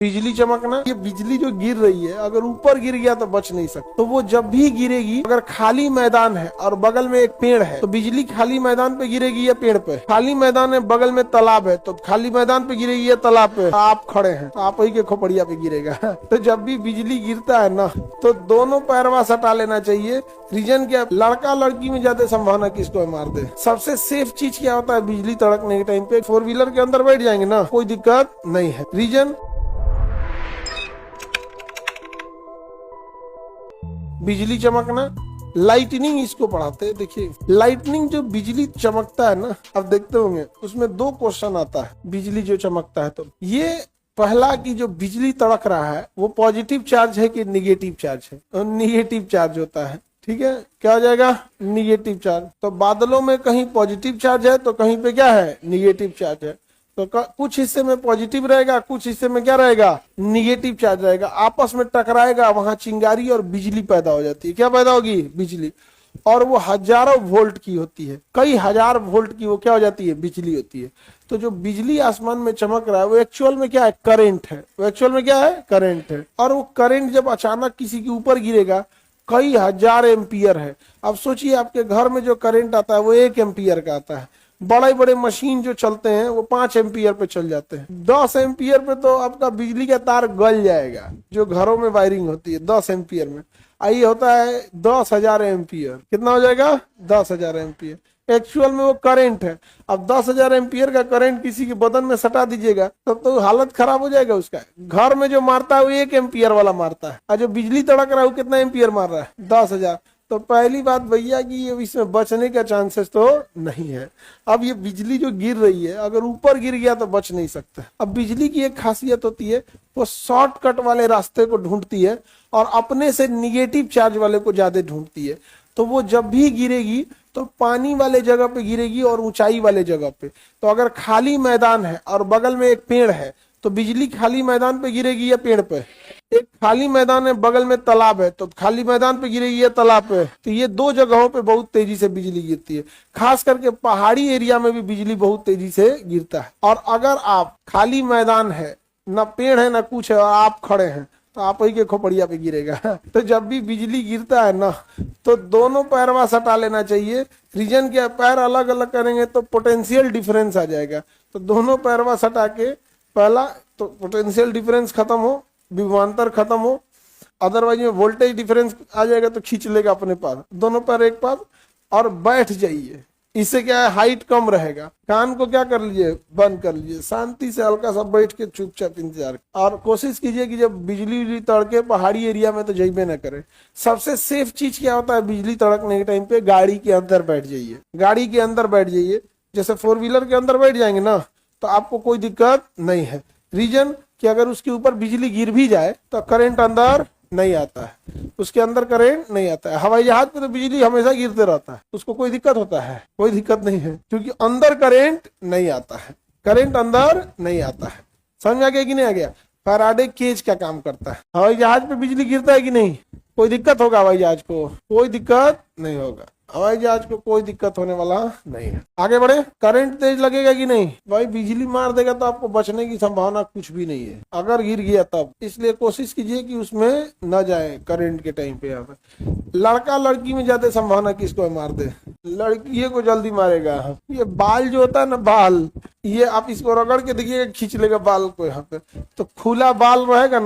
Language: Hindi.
बिजली चमकना, ये बिजली जो गिर रही है अगर ऊपर गिर गया तो बच नहीं सकता। तो वो जब भी गिरेगी, अगर खाली मैदान है और बगल में एक पेड़ है तो बिजली खाली मैदान पे गिरेगी या पेड़ पे? खाली मैदान है, बगल में तालाब है तो खाली मैदान पे गिरेगी या तालाब पे? आप खड़े हैं तो आप ही के खोपड़िया पे गिरेगा। तो जब भी बिजली गिरता है ना तो दोनों पैरवा सटा लेना चाहिए। रीजन क्या? लड़का लड़की में ज्यादा संभावना किसको मार दे। सबसे सेफ चीज क्या होता है बिजली तड़कने के टाइम पे? 4 व्हीलर के अंदर बैठ जाएंगे ना, कोई दिक्कत नहीं है। रीजन बिजली चमकना, लाइटनिंग इसको पढ़ाते हैं। देखिए लाइटनिंग जो बिजली चमकता है ना, अब देखते होंगे उसमें 2 क्वेश्चन आता है बिजली जो चमकता है। तो ये पहला कि जो बिजली तड़क रहा है वो पॉजिटिव चार्ज है कि निगेटिव चार्ज है? तो निगेटिव चार्ज होता है। ठीक है, क्या हो जाएगा? Negative charge. तो बादलों में कहीं पॉजिटिव चार्ज है तो कहीं पे क्या है? निगेटिव चार्ज है। तो कुछ हिस्से में पॉजिटिव रहेगा, कुछ हिस्से में क्या रहेगा? निगेटिव चार्ज रहेगा। आपस में टकराएगा, वहां चिंगारी और बिजली पैदा हो जाती है। क्या पैदा होगी? बिजली। और वो हजारों वोल्ट की होती है, कई हजार वोल्ट की वो क्या हो जाती है? बिजली होती है। तो जो बिजली आसमान में चमक रहा है वो एक्चुअल में क्या है? करंट है। वो एक्चुअल में क्या है? करंट है। और वो करंट जब अचानक किसी के ऊपर गिरेगा, कई हजार एम्पियर है। अब सोचिए आपके घर में जो करंट आता है वो 1 एम्पियर का आता है। बड़े बड़े मशीन जो चलते हैं वो 5 एम्पियर पे चल जाते हैं। 10 एम्पियर पे तो आपका बिजली का तार गल जाएगा। जो घरों में वायरिंग होती है 10 एम्पियर में, आई होता है 10,000 एम्पियर। कितना हो जाएगा? 10,000 एम्पियर। एक्चुअल में वो करंट है। अब 10,000 एम्पियर का करंट किसी के बदन में सटा दीजिएगा तब तो हालत खराब हो जाएगा उसका। घर में जो मारता है वो 1 एम्पियर वाला मारता है, और जो बिजली तड़क रहा है वो कितना एम्पियर मार रहा है? 10,000। तो पहली बात भैया कि ये इसमें बचने का चांसेस तो नहीं है। अब ये बिजली जो गिर रही है अगर ऊपर गिर गया तो बच नहीं सकता। अब बिजली की एक खासियत होती है, वो शॉर्टकट वाले रास्ते को ढूंढती है और अपने से निगेटिव चार्ज वाले को ज्यादा ढूंढती है। तो वो जब भी गिरेगी तो पानी वाले जगह पे गिरेगी और ऊंचाई वाले जगह पे। तो अगर खाली मैदान है और बगल में एक पेड़ है तो बिजली खाली मैदान पे गिरेगी या पेड़ पे? एक खाली मैदान है, बगल में तालाब है तो खाली मैदान पे गिरेगी या तालाब पे? तो ये 2 जगहों पे बहुत तेजी से बिजली गिरती है। खास करके पहाड़ी एरिया में भी बिजली बहुत तेजी से गिरता है। और अगर आप खाली मैदान है, ना पेड़ है ना कुछ है, और आप खड़े हैं तो आप ही के खोपड़िया पे गिरेगा। तो जब भी बिजली गिरता है ना तो दोनों पैरवा सटा लेना चाहिए। रीजन क्या? पैर अलग अलग करेंगे तो पोटेंशियल डिफरेंस आ जाएगा। तो दोनों पैरवा सटा के, पहला तो पोटेंशियल डिफरेंस खत्म हो, विभवांतर खत्म हो, अदरवाइज में वोल्टेज डिफरेंस आ जाएगा तो खींच लेगा अपने पास। दोनों पैर एक पास और बैठ जाइए। इससे क्या है? हाइट कम रहेगा। कान को क्या कर लीजिए? बंद कर लीजिए। शांति से हल्का सा बैठ के चुपचाप इंतजार। और कोशिश कीजिए कि जब बिजली तड़के पहाड़ी एरिया में तो जाइए ना करे। सबसे सेफ चीज क्या होता है बिजली तड़कने के टाइम पे? गाड़ी के अंदर बैठ जाइए। गाड़ी के अंदर बैठ जाइए। जैसे 4 व्हीलर के अंदर बैठ जाएंगे ना तो आपको कोई दिक्कत नहीं है। रीजन कि अगर उसके ऊपर बिजली गिर भी जाए तो करंट अंदर नहीं आता है, उसके अंदर करंट नहीं आता है। हवाई जहाज पे तो बिजली हमेशा गिरते रहता है, उसको कोई दिक्कत होता है? कोई दिक्कत नहीं है, क्योंकि अंदर करंट नहीं आता है। करंट अंदर नहीं आता है। समझ आ गया कि नहीं आ गया? फैराडे केज क्या काम करता है? हवाई जहाज पे बिजली गिरता है कि नहीं? कोई दिक्कत होगा हवाई जहाज को? कोई दिक्कत नहीं होगा। हवाई जहाज को कोई दिक्कत होने वाला नहीं है। आगे बढ़े। करंट तेज लगेगा कि नहीं? भाई बिजली मार देगा तो आपको बचने की संभावना कुछ भी नहीं है अगर गिर गया तब। इसलिए कोशिश कीजिए कि उसमें न जाए करंट के टाइम पे। यहाँ पे लड़का लड़की में ज्यादा संभावना किसको मार दे? लड़की को जल्दी मारेगा। ये बाल जो होता है ना, बाल, ये आप इसको रगड़ के देखिएगा, खींच लेगा बाल को। यहाँ पे तो खुला बाल रहेगा ना